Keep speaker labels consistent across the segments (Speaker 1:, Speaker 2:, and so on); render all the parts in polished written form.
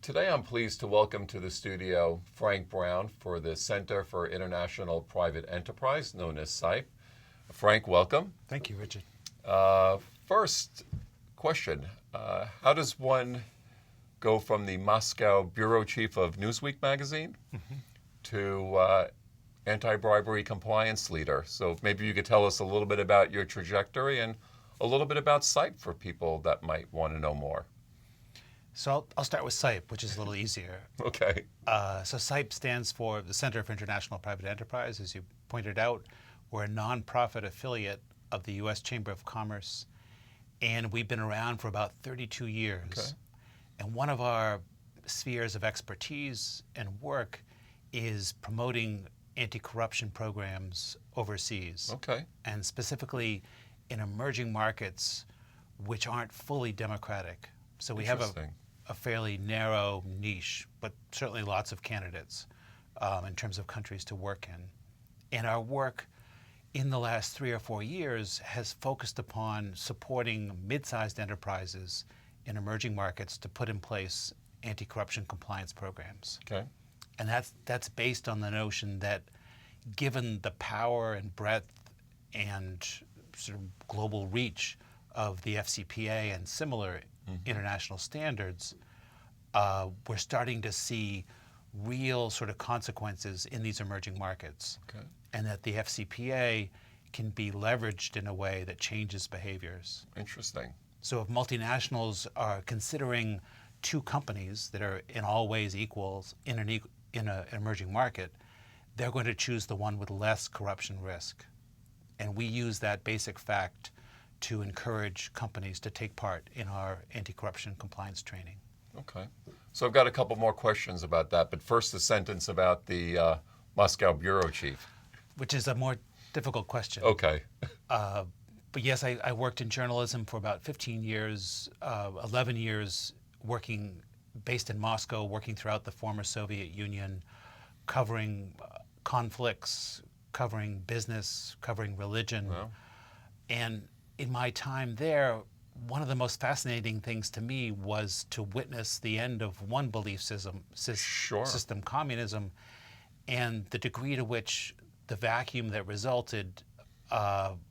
Speaker 1: Today I'm pleased to welcome to the studio Frank Brown for the Center for International Private Enterprise, known as CIPE. Frank, welcome.
Speaker 2: Thank you, Richard.
Speaker 1: First question, how does one go from the Moscow bureau chief of Newsweek magazine to anti-bribery compliance leader? So maybe you could tell us a little bit about your trajectory and a little bit about CIPE for people that might want to know more.
Speaker 2: So I'll start with CIPE, which is a little easier.
Speaker 1: Okay.
Speaker 2: So CIPE stands for the Center for International Private Enterprise. As you pointed out, we're a nonprofit affiliate of the U.S. Chamber of Commerce, and we've been around for about 32 years.
Speaker 1: Okay.
Speaker 2: And one of our spheres of expertise and work is promoting anti-corruption programs overseas.
Speaker 1: Okay.
Speaker 2: And specifically in emerging markets which aren't fully democratic. So we have a fairly narrow niche, but certainly lots of candidates in terms of countries to work in. And our work in the last 3 or 4 years has focused upon supporting mid-sized enterprises in emerging markets to put in place anti-corruption compliance programs.
Speaker 1: Okay.
Speaker 2: And that's based on the notion that given the power and breadth and sort of global reach of the FCPA and similar international standards, we're starting to see real sort of consequences in these emerging markets.
Speaker 1: Okay.
Speaker 2: And that the FCPA can be leveraged in a way that changes behaviors.
Speaker 1: Interesting.
Speaker 2: So if multinationals are considering two companies that are in all ways equals in an emerging market, they're going to choose the one with less corruption risk. And we use that basic fact to encourage companies to take part in our anti-corruption compliance training.
Speaker 1: Okay. So I've got a couple more questions about that, but first a sentence about the Moscow bureau chief.
Speaker 2: Which is a more difficult question.
Speaker 1: Okay.
Speaker 2: But yes, I worked in journalism for about 15 years, 11 years based in Moscow, working throughout the former Soviet Union, covering conflicts, covering business, covering religion.
Speaker 1: Wow.
Speaker 2: And in my time there, one of the most fascinating things to me was to witness the end of one belief system, communism, and the degree to which the vacuum that resulted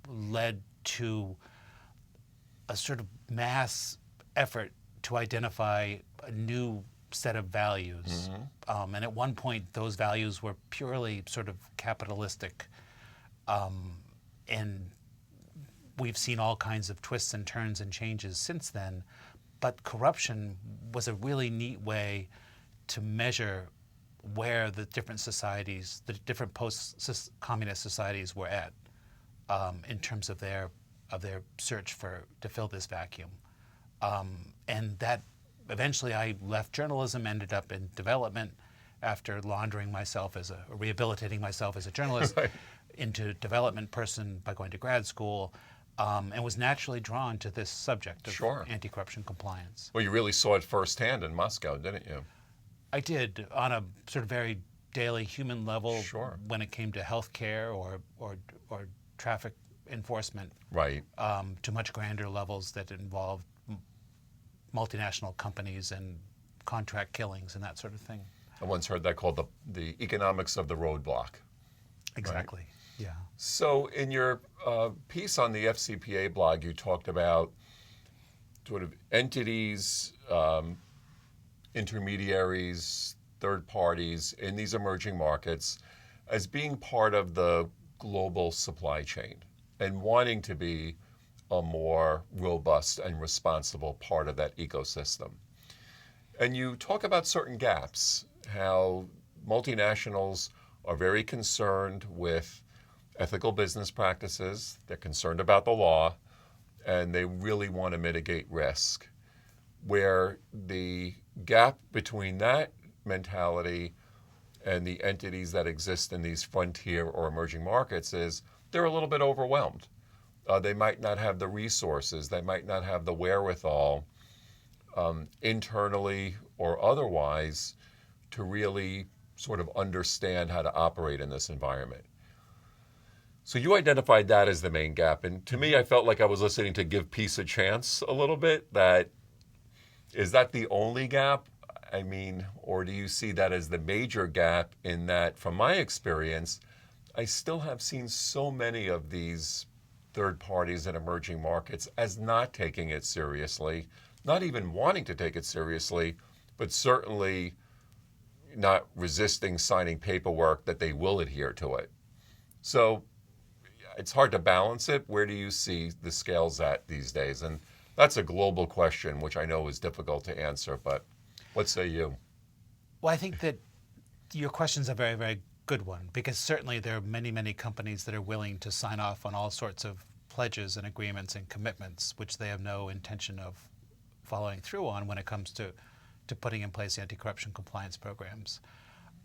Speaker 2: led to a sort of mass effort to identify a new set of values. And at one point, those values were purely sort of capitalistic. And we've seen all kinds of twists and turns and changes since then. But corruption was a really neat way to measure where the different societies, the different post-communist societies were at in terms of their search to fill this vacuum. And that eventually I left journalism, ended up in development after rehabilitating myself as a journalist
Speaker 1: Right.
Speaker 2: into development person by going to grad school, and was naturally drawn to this subject of anti-corruption compliance.
Speaker 1: Well, you really saw it firsthand in Moscow, didn't you?
Speaker 2: I did, on a sort of very daily human level.
Speaker 1: Sure.
Speaker 2: When it came to healthcare or traffic enforcement.
Speaker 1: Right.
Speaker 2: To much grander levels that involved multinational companies and contract killings and that sort of thing.
Speaker 1: I once heard that called the economics of the roadblock.
Speaker 2: Exactly.
Speaker 1: Right?
Speaker 2: Yeah.
Speaker 1: So in your piece on the FCPA blog, you talked about sort of entities, intermediaries, third parties in these emerging markets as being part of the global supply chain and wanting to be a more robust and responsible part of that ecosystem. And you talk about certain gaps, how multinationals are very concerned with ethical business practices, they're concerned about the law, and they really want to mitigate risk. Where the gap between that mentality and the entities that exist in these frontier or emerging markets is they're a little bit overwhelmed. They might not have the resources, they might not have the wherewithal internally or otherwise to really sort of understand how to operate in this environment. So you identified that as the main gap. And to me, I felt like I was listening to Give Peace a Chance a little bit. Is that the only gap? I mean, or do you see that as the major gap in that, from my experience, I still have seen so many of these third parties in emerging markets as not taking it seriously, not even wanting to take it seriously, but certainly not resisting signing paperwork that they will adhere to it. So it's hard to balance it. Where do you see the scales at these days? And that's a global question, which I know is difficult to answer, but what say you?
Speaker 2: Well, I think that your question's a very, very good one because certainly there are many, many companies that are willing to sign off on all sorts of pledges and agreements and commitments, which they have no intention of following through on when it comes to putting in place anti-corruption compliance programs.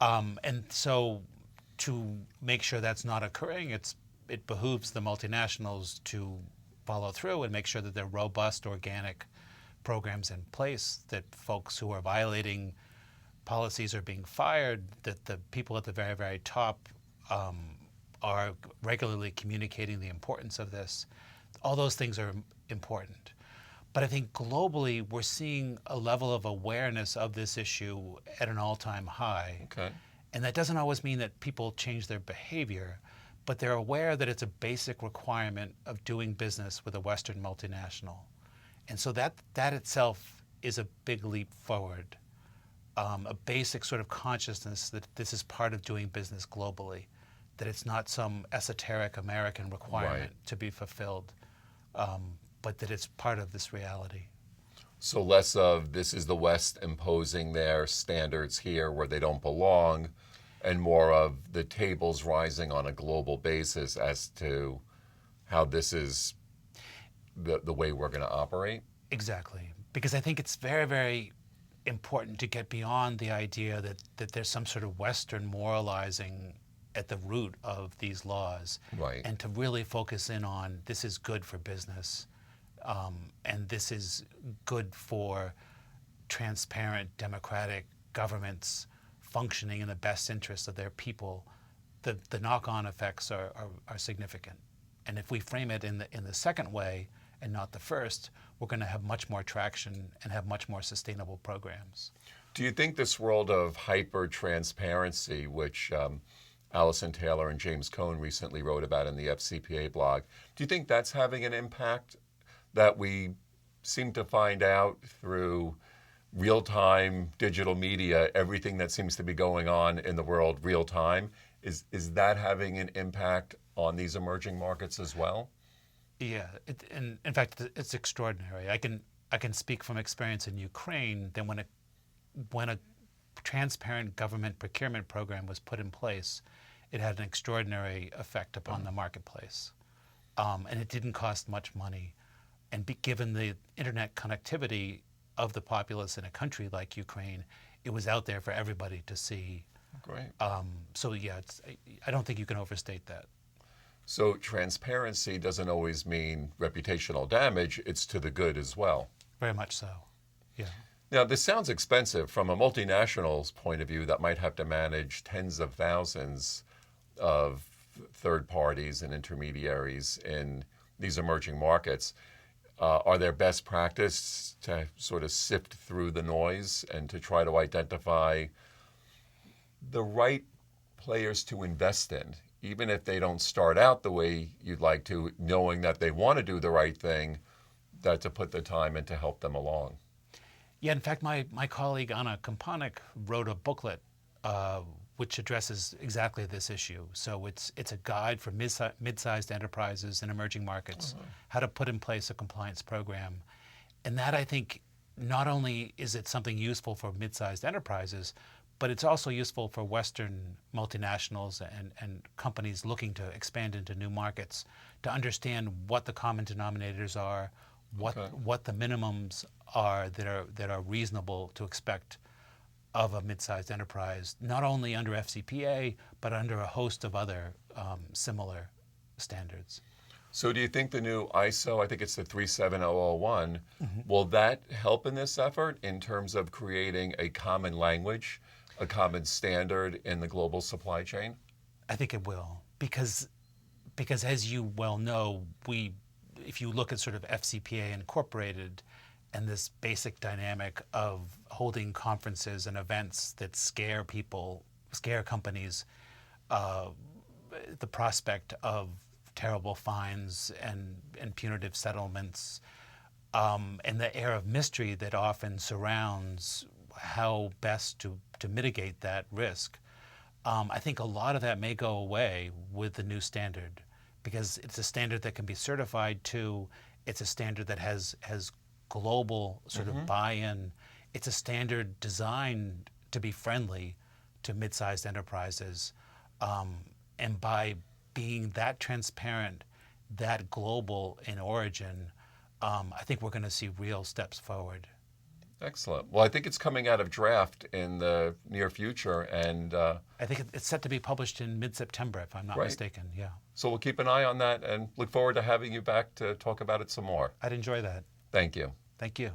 Speaker 2: And so to make sure that's not occurring, it behooves the multinationals to follow through and make sure that there are robust, organic programs in place, that folks who are violating policies are being fired, that the people at the very, very top are regularly communicating the importance of this. All those things are important. But I think globally, we're seeing a level of awareness of this issue at an all-time high.
Speaker 1: Okay.
Speaker 2: And that doesn't always mean that people change their behavior, but they're aware that it's a basic requirement of doing business with a Western multinational. And so that itself is a big leap forward, a basic sort of consciousness that this is part of doing business globally, that it's not some esoteric American requirement to be fulfilled, but that it's part of this reality.
Speaker 1: So less of this is the West imposing their standards here where they don't belong, and more of the tables rising on a global basis as to how this is the way we're going to operate?
Speaker 2: Exactly. Because I think it's very, very important to get beyond the idea that there's some sort of Western moralizing at the root of these laws.
Speaker 1: Right.
Speaker 2: And to really focus in on this is good for business, and this is good for transparent, democratic governments functioning in the best interest of their people. The knock-on effects are significant. And if we frame it in the second way and not the first, we're going to have much more traction and have much more sustainable programs.
Speaker 1: Do you think this world of hyper-transparency, which Allison Taylor and James Cohn recently wrote about in the FCPA blog, do you think that's having an impact that we seem to find out through real-time digital media, everything that seems to be going on in the world real-time? Is that having an impact on these emerging markets as well?
Speaker 2: Yeah, and in fact, it's extraordinary. I can speak from experience in Ukraine that when a transparent government procurement program was put in place, it had an extraordinary effect upon the marketplace, and it didn't cost much money. And given the internet connectivity of the populace in a country like Ukraine, it was out there for everybody to see.
Speaker 1: Great.
Speaker 2: So yeah, I don't think you can overstate that.
Speaker 1: So transparency doesn't always mean reputational damage. It's to the good as well.
Speaker 2: Very much so. Yeah.
Speaker 1: Now, this sounds expensive. From a multinational's point of view, that might have to manage tens of thousands of third parties and intermediaries in these emerging markets. Are there best practice to sort of sift through the noise and to try to identify the right players to invest in, even if they don't start out the way you'd like to, knowing that they want to do the right thing, that to put the time in to help them along?
Speaker 2: Yeah, in fact, my colleague Anna Kompanik wrote a booklet which addresses exactly this issue. So it's a guide for mid-sized enterprises in emerging markets, how to put in place a compliance program. And that, I think, not only is it something useful for mid-sized enterprises, but it's also useful for Western multinationals and companies looking to expand into new markets to understand what the common denominators are, what the minimums are that are reasonable to expect of a mid-sized enterprise, not only under FCPA, but under a host of other similar standards.
Speaker 1: So do you think the new ISO, I think it's the 37001, will that help in this effort in terms of creating a common language, a common standard in the global supply chain?
Speaker 2: I think it will, because as you well know, if you look at sort of FCPA Incorporated and this basic dynamic of holding conferences and events that scare people, scare companies, uh, the prospect of terrible fines and punitive settlements, and the air of mystery that often surrounds how best to mitigate that risk. I think a lot of that may go away with the new standard because it's a standard that can be certified to. It's a standard that has global sort of buy-in. It's a standard designed to be friendly to mid-sized enterprises. And by being that transparent, that global in origin, I think we're going to see real steps forward.
Speaker 1: Excellent. Well, I think it's coming out of draft in the near future, and
Speaker 2: I think it's set to be published in mid-September, if I'm not
Speaker 1: Right.
Speaker 2: mistaken. Yeah,
Speaker 1: so we'll keep an eye on that and look forward to having you back to talk about it some more.
Speaker 2: I'd enjoy that.
Speaker 1: Thank you.
Speaker 2: Thank you.